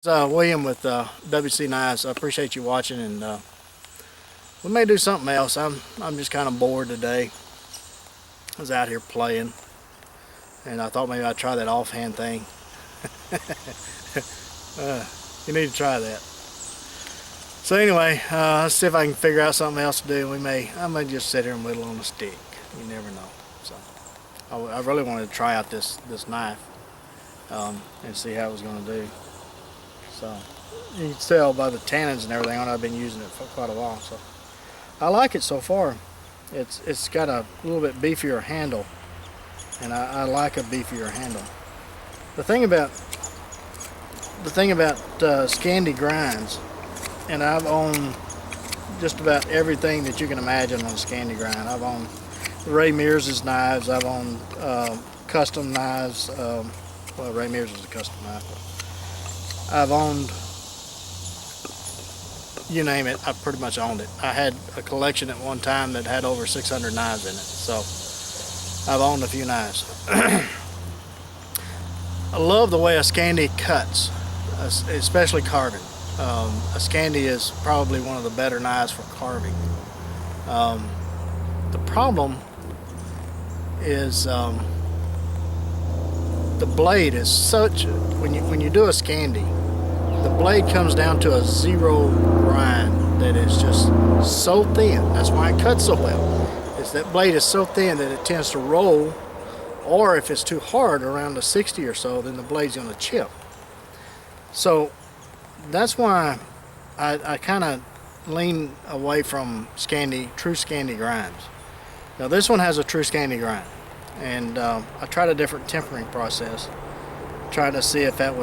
William with WC Knives. I appreciate you watching, and we may do something else. I'm just kind of bored today. I was out here playing, and I thought maybe I'd try that offhand thing. You need to try that. So anyway, let's see if I can figure out something else to do. I may just sit here and whittle on a stick. You never know. So I really wanted to try out this knife and see how it was going to do. So you can tell by the tannins and everything on it, I've been using it for quite a while. So I like it so far. It's got a little bit beefier handle, and I like a beefier handle. The thing about Scandy grinds, and I've owned just about everything that you can imagine on a Scandy grind. I've owned Ray Mears' knives. I've owned custom knives. Well, Ray Mears is a custom knife. I've owned, you name it, I've pretty much owned it. I had a collection at one time that had over 600 knives in it, so I've owned a few knives. I love the way a Scandy cuts, especially carving. A Scandy is probably one of the better knives for carving. The problem is the blade is such, when you do a Scandy, the blade comes down to a zero grind that is just so thin. That's why it cuts so well. That blade is so thin that it tends to roll, or if it's too hard around the 60 or so, then the blade's going to chip. So that's why I kind of lean away from true Scandy grinds. Now this one has a true Scandy grind, and I tried a different tempering process, trying to see if that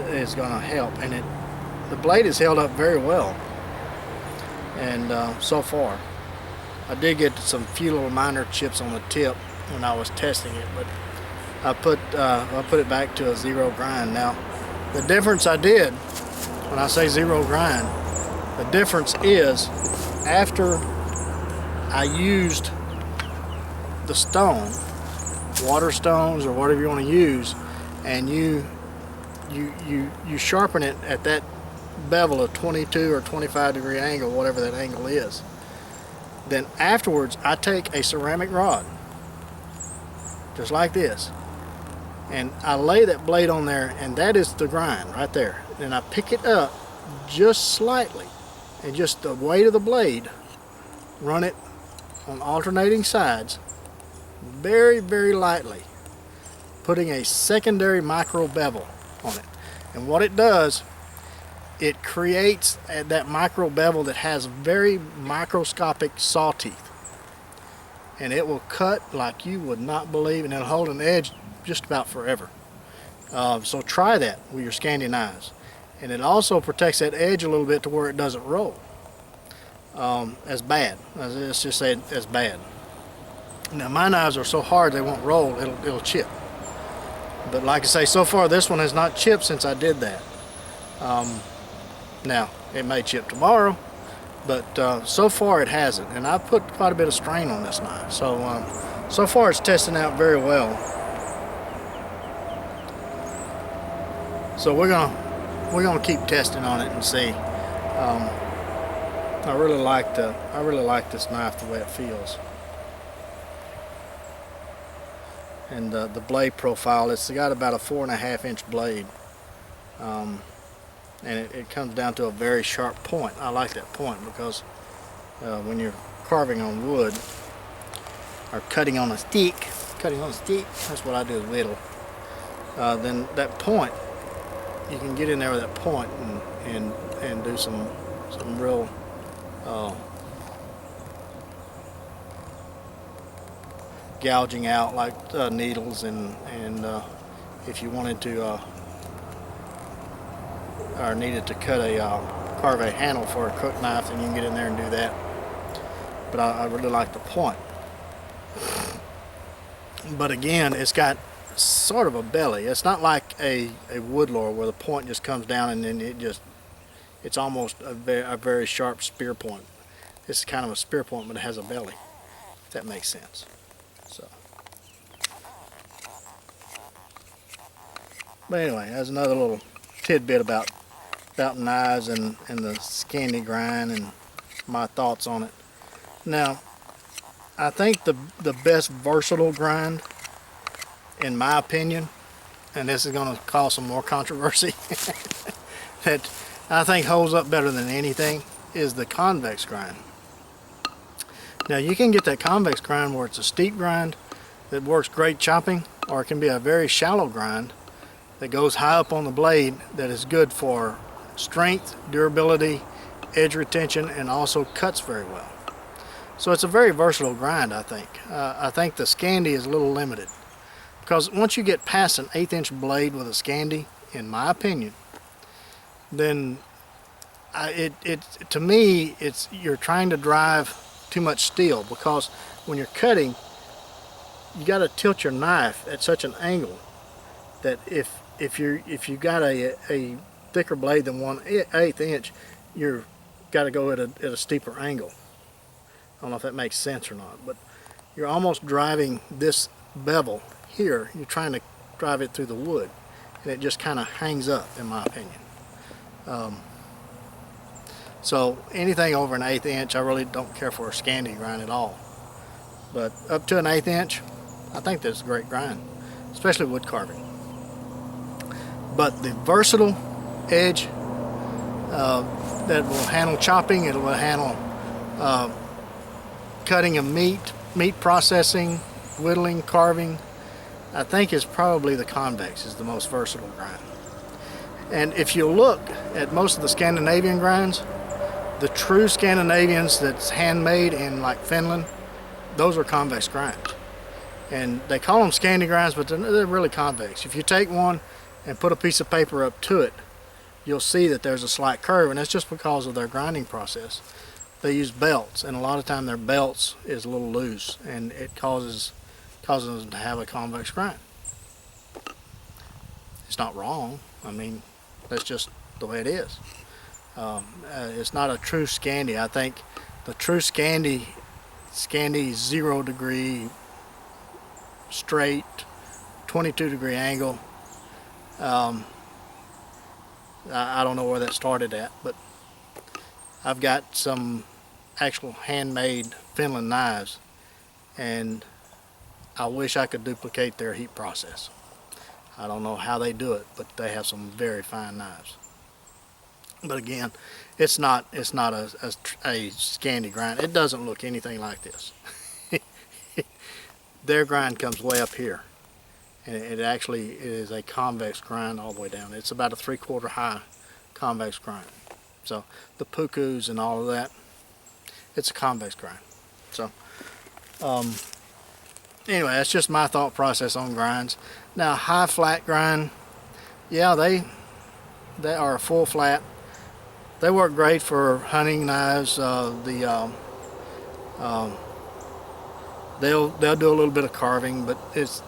is going to help, and the blade has held up very well. And so far, I did get some few little minor chips on the tip when I was testing it, but I put it back to a zero grind. Now, the difference I did when I say zero grind, the difference is after I used the stone, water stones or whatever you want to use, and you sharpen it at that bevel of 22 or 25 degree angle, whatever that angle is. Then afterwards, I take a ceramic rod, just like this, and I lay that blade on there, and that is the grind right there. And I pick it up just slightly, and just the weight of the blade, run it on alternating sides, very, very lightly, putting a secondary micro bevel on it. And what it does, it creates that micro bevel that has very microscopic saw teeth, and it will cut like you would not believe, and it'll hold an edge just about forever. So try that with your Scandy knives, and it also protects that edge a little bit to where it doesn't roll as bad. Let's just say as bad. Now my knives are so hard they won't roll, it'll chip. But like I say, so far this one has not chipped since I did that. Now, it may chip tomorrow, but so far it hasn't. And I've put quite a bit of strain on this knife. So far it's testing out very well. So we're gonna keep testing on it and see. I really like this knife the way it feels. And the blade profile, it's got about a 4.5 inch blade, and it comes down to a very sharp point. I like that point because when you're carving on wood or cutting on a stick, that's what I do is whittle. Then that point, you can get in there with that point and do some real gouging out, like needles, and if you wanted to or needed to carve a handle for a cook knife, then you can get in there and do that. But I really like the point. But again, it's got sort of a belly. It's not like a wood lore where the point just comes down and then it's almost a very sharp spear point. This is kind of a spear point, but it has a belly, if that makes sense. So, but anyway, that's another little tidbit about knives and the Scandy grind and my thoughts on it. Now, I think the best versatile grind, in my opinion, and this is going to cause some more controversy, that I think holds up better than anything, is the convex grind. Now, you can get that convex grind where it's a steep grind that works great chopping, or it can be a very shallow grind that goes high up on the blade that is good for strength, durability, edge retention, and also cuts very well. So it's a very versatile grind, I think. I think the Scandy is a little limited, because once you get past an 1/8 inch blade with a Scandy, in my opinion, then to me, you're trying to drive too much steel, because when you're cutting, you got to tilt your knife at such an angle that if you got a thicker blade than 1/8 inch, you're got to go at a steeper angle. I don't know if that makes sense or not, but you're almost driving this bevel here. You're trying to drive it through the wood, and it just kind of hangs up, in my opinion. So anything over an 1/8 inch, I really don't care for a Scandy grind at all. But up to an 1/8 inch, I think that's a great grind, especially wood carving. But the versatile edge that will handle chopping, it will handle cutting of meat processing, whittling, carving, I think is probably the convex is the most versatile grind. And if you look at most of the Scandinavian grinds, the true Scandinavians that's handmade in like Finland, those are convex grinds. And they call them Scandy grinds, but they're really convex. If you take one and put a piece of paper up to it, you'll see that there's a slight curve, and that's just because of their grinding process. They use belts, and a lot of time their belts is a little loose, and it causes them to have a convex grind. It's not wrong. I mean, that's just the way it is. It's not a true Scandy. I think the true Scandy 0 degree straight, 22 degree angle. I don't know where that started at, but I've got some actual handmade Finland knives, and I wish I could duplicate their heat process. I don't know how they do it, but they have some very fine knives. But again, it's not a Scandy grind. It doesn't look anything like this. Their grind comes way up here, and it actually is a convex grind all the way down. It's about a 3/4 high convex grind. So the pukus and all of that, it's a convex grind. So anyway, that's just my thought process on grinds. Now, high flat grind, yeah, they are a full flat. They work great for hunting knives. They'll do a little bit of carving, but it's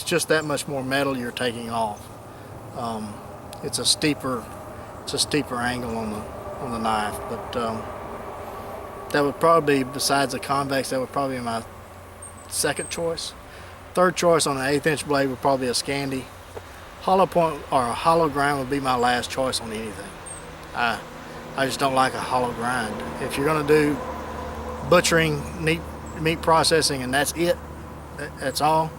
just that much more metal you're taking off. It's a steeper angle on the knife, but that would probably be, besides the convex, that would probably be my second choice. Third choice on an 1/8 inch blade would probably be a Scandy. Hollow point or a hollow grind would be my last choice on anything. I just don't like a hollow grind. If you're going to do butchering, meat processing, and that's it, that's all,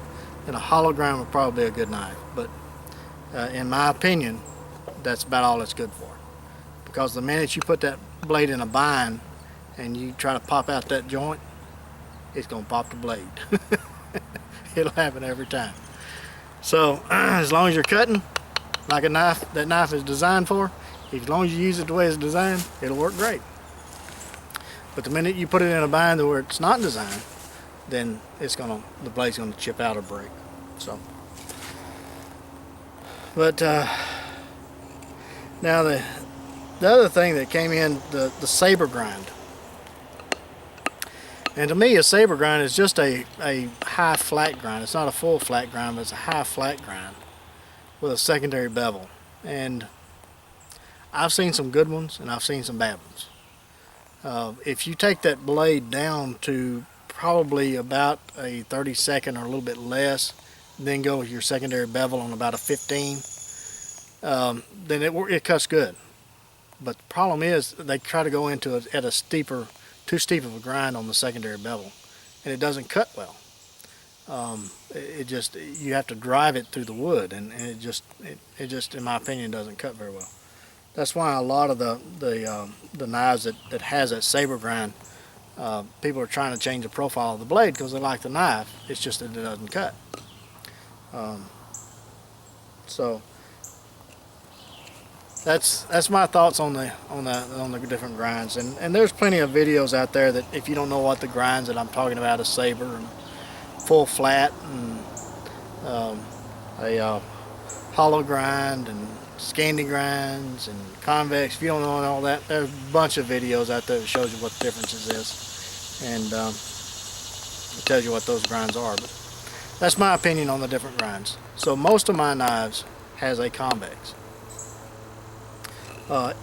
then a hollow grind would probably be a good knife. But in my opinion, that's about all it's good for. Because the minute you put that blade in a bind and you try to pop out that joint, it's going to pop the blade. It'll happen every time. So as long as you're cutting like that knife is designed for, as long as you use it the way it's designed, it'll work great. But the minute you put it in a bind where it's not designed, then the blade's gonna chip out or break. So, but now the other thing that came in, the saber grind. And to me, a saber grind is just a high flat grind. It's not a full flat grind, but it's a high flat grind with a secondary bevel. And I've seen some good ones, and I've seen some bad ones. If you take that blade down to probably about a 32nd or a little bit less, then go with your secondary bevel on about a 15, then it cuts good. But the problem is they try to go into it at a steeper, too steep of a grind on the secondary bevel, and it doesn't cut well. It just, you have to drive it through the wood, and it just in my opinion doesn't cut very well. That's why a lot of the knives that has that saber grind, people are trying to change the profile of the blade because they like the knife. It's just that it doesn't cut. So that's my thoughts on the different grinds, and there's plenty of videos out there that if you don't know what the grinds that I'm talking about, a saber and full flat and a hollow grind and Scandy grinds and convex, if you don't know all that, there's a bunch of videos out there that shows you what the differences is, and it tells you what those grinds are. But that's my opinion on the different grinds. So most of my knives has a convex.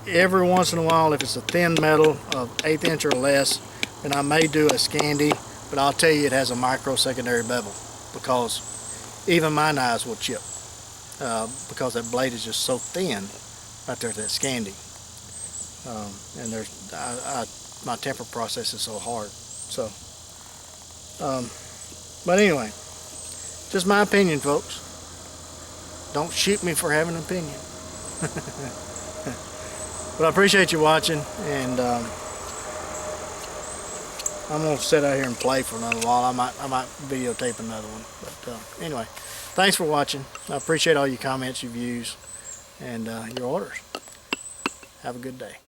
Every once in a while, if it's a thin metal of 1/8 inch or less, then I may do a Scandy, but I'll tell you it has a micro secondary bevel, because even my knives will chip, because that blade is just so thin right there at that Scandy. And my temper process is so hard. So, but anyway, just my opinion, folks. Don't shoot me for having an opinion. But I appreciate you watching, and I'm gonna sit out here and play for another while. I might videotape another one. But anyway, thanks for watching. I appreciate all your comments, your views, and your orders. Have a good day.